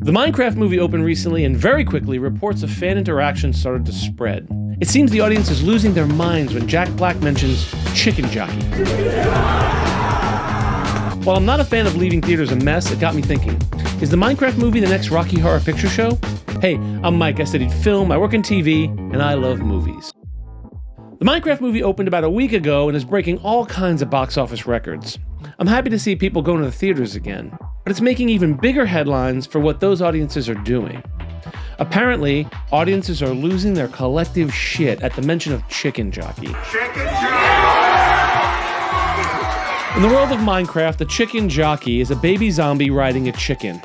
The Minecraft movie opened recently, and very quickly, reports of fan interaction started to spread. It seems the audience is losing their minds when Jack Black mentions Chicken Jockey. While I'm not a fan of leaving theaters a mess, it got me thinking, is the Minecraft movie the next Rocky Horror Picture Show? Hey, I'm Mike, I studied film, I work in TV, and I love movies. The Minecraft movie opened about a week ago and is breaking all kinds of box office records. I'm happy to see people going to the theaters again, but it's making even bigger headlines for what those audiences are doing. Apparently, audiences are losing their collective shit at the mention of Chicken Jockey. Chicken Jockey! In the world of Minecraft, the Chicken Jockey is a baby zombie riding a chicken.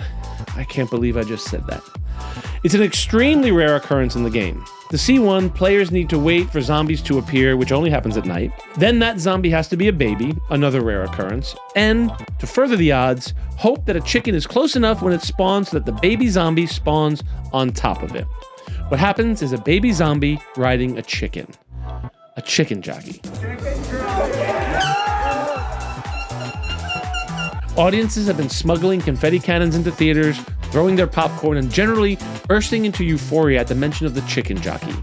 I can't believe I just said that. It's an extremely rare occurrence in the game. To see one, players need to wait for zombies to appear, which only happens at night. Then that zombie has to be a baby, another rare occurrence. And, to further the odds, hope that a chicken is close enough when it spawns so that the baby zombie spawns on top of it. What happens is a baby zombie riding a chicken. A chicken jockey. Audiences have been smuggling confetti cannons into theaters, throwing their popcorn, and generally bursting into euphoria at the mention of the Chicken Jockey.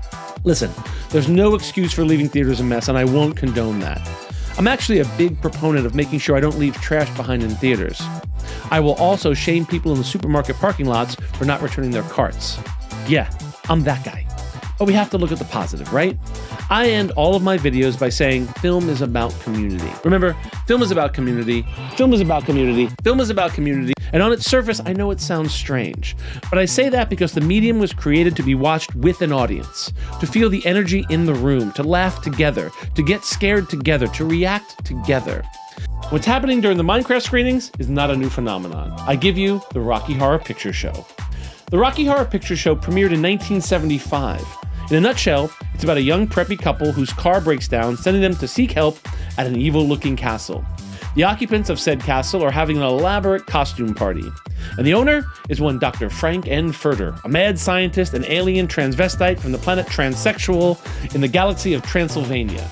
Listen, there's no excuse for leaving theaters a mess, and I won't condone that. I'm actually a big proponent of making sure I don't leave trash behind in theaters. I will also shame people in the supermarket parking lots for not returning their carts. Yeah, I'm that guy. But we have to look at the positive, right? I end all of my videos by saying film is about community. Remember, film is about community, film is about community, film is about community, and on its surface, I know it sounds strange, but I say that because the medium was created to be watched with an audience, to feel the energy in the room, to laugh together, to get scared together, to react together. What's happening during the Minecraft screenings is not a new phenomenon. I give you the Rocky Horror Picture Show. The Rocky Horror Picture Show premiered in 1975. In a nutshell, it's about a young preppy couple whose car breaks down, sending them to seek help at an evil-looking castle. The occupants of said castle are having an elaborate costume party, and the owner is one Dr. Frank N. Furter, a mad scientist and alien transvestite from the planet Transsexual in the galaxy of Transylvania.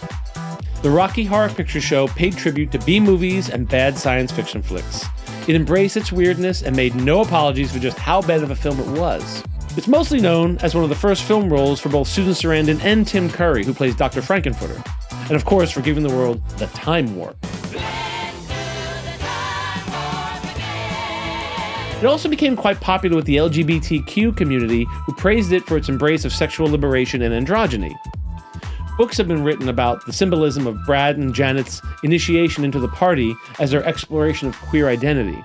The Rocky Horror Picture Show paid tribute to B-movies and bad science fiction flicks. It embraced its weirdness and made no apologies for just how bad of a film it was. It's mostly known as one of the first film roles for both Susan Sarandon and Tim Curry, who plays Dr. Frankenfurter, and of course for giving the world the Time Warp. It also became quite popular with the LGBTQ community, who praised it for its embrace of sexual liberation and androgyny. Books have been written about the symbolism of Brad and Janet's initiation into the party as their exploration of queer identity.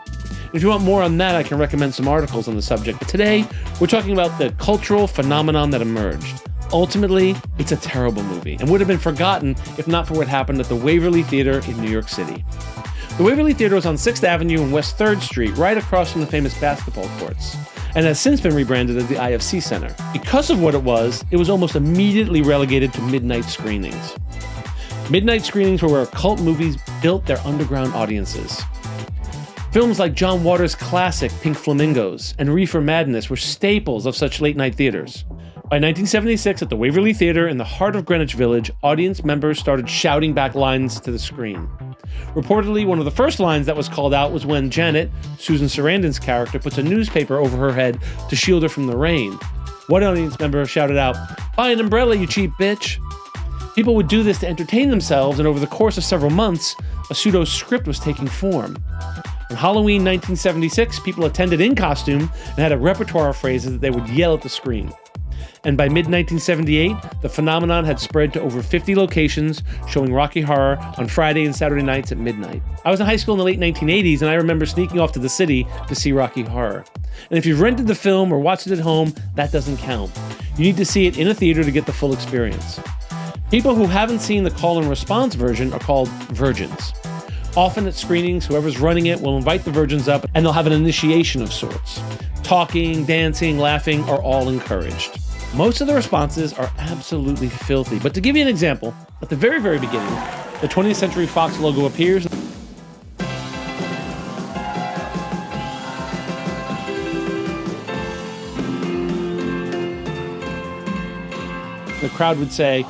If you want more on that, I can recommend some articles on the subject. But today, we're talking about the cultural phenomenon that emerged. Ultimately, it's a terrible movie and would have been forgotten if not for what happened at the Waverly Theater in New York City. The Waverly Theater was on 6th Avenue and West 3rd Street, right across from the famous basketball courts, and has since been rebranded as the IFC Center. Because of what it was almost immediately relegated to midnight screenings. Midnight screenings were where cult movies built their underground audiences. Films like John Waters' classic Pink Flamingos and Reefer Madness were staples of such late-night theaters. By 1976, at the Waverly Theater in the heart of Greenwich Village, audience members started shouting back lines to the screen. Reportedly, one of the first lines that was called out was when Janet, Susan Sarandon's character, puts a newspaper over her head to shield her from the rain. One audience member shouted out, "Buy an umbrella, you cheap bitch." People would do this to entertain themselves, and over the course of several months, a pseudo-script was taking form. On Halloween 1976, people attended in costume and had a repertoire of phrases that they would yell at the screen. And by mid-1978, the phenomenon had spread to over 50 locations, showing Rocky Horror on Friday and Saturday nights at midnight. I was in high school in the late 1980s, and I remember sneaking off to the city to see Rocky Horror. And if you've rented the film or watched it at home, that doesn't count. You need to see it in a theater to get the full experience. People who haven't seen the call and response version are called virgins. Often at screenings, whoever's running it will invite the virgins up and they'll have an initiation of sorts. Talking, dancing, laughing are all encouraged. Most of the responses are absolutely filthy, but to give you an example, at the very, very beginning, the 20th Century Fox logo appears. The crowd would say,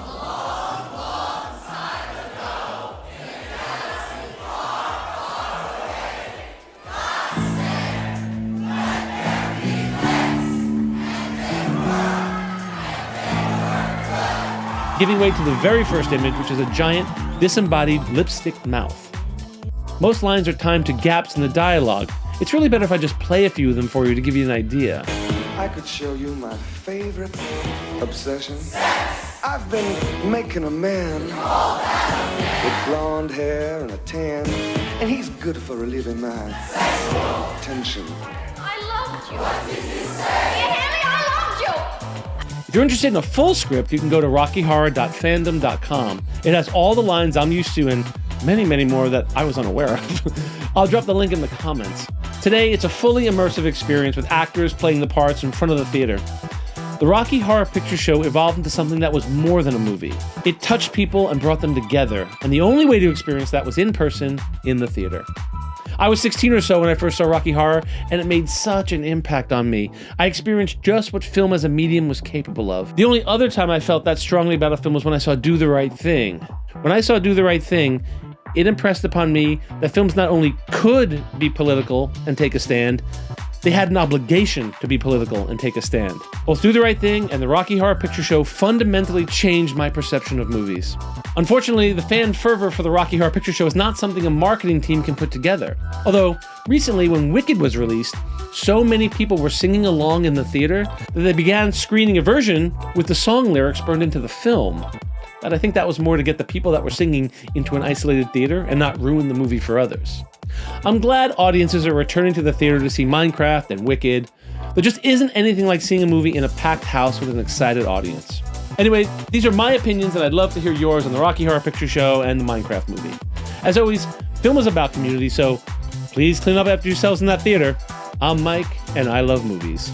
giving way to the very first image, which is a giant, disembodied lipstick mouth. Most lines are timed to gaps in the dialogue. It's really better if I just play a few of them for you to give you an idea. I could show you my favorite obsession. I've been making a man with blonde hair and a tan, and he's good for relieving my tension. I loved you. Yeah, Haley, I loved you. If you're interested in a full script, you can go to rockyhorror.fandom.com. It has all the lines I'm used to and many, many more that I was unaware of. I'll drop the link in the comments. Today, it's a fully immersive experience with actors playing the parts in front of the theater. The Rocky Horror Picture Show evolved into something that was more than a movie. It touched people and brought them together, and the only way to experience that was in person, in the theater. I was 16 or so when I first saw Rocky Horror, and it made such an impact on me. I experienced just what film as a medium was capable of. The only other time I felt that strongly about a film was when I saw Do the Right Thing. When I saw Do the Right Thing, it impressed upon me that films not only could be political and take a stand, they had an obligation to be political and take a stand. Both Do the Right Thing and the Rocky Horror Picture Show fundamentally changed my perception of movies. Unfortunately, the fan fervor for the Rocky Horror Picture Show is not something a marketing team can put together. Although, recently when Wicked was released, so many people were singing along in the theater that they began screening a version with the song lyrics burned into the film. But I think that was more to get the people that were singing into an isolated theater and not ruin the movie for others. I'm glad audiences are returning to the theater to see Minecraft and Wicked. There just isn't anything like seeing a movie in a packed house with an excited audience. Anyway, these are my opinions, and I'd love to hear yours on the Rocky Horror Picture Show and the Minecraft movie. As always, film is about community, so please clean up after yourselves in that theater. I'm Mike, and I love movies.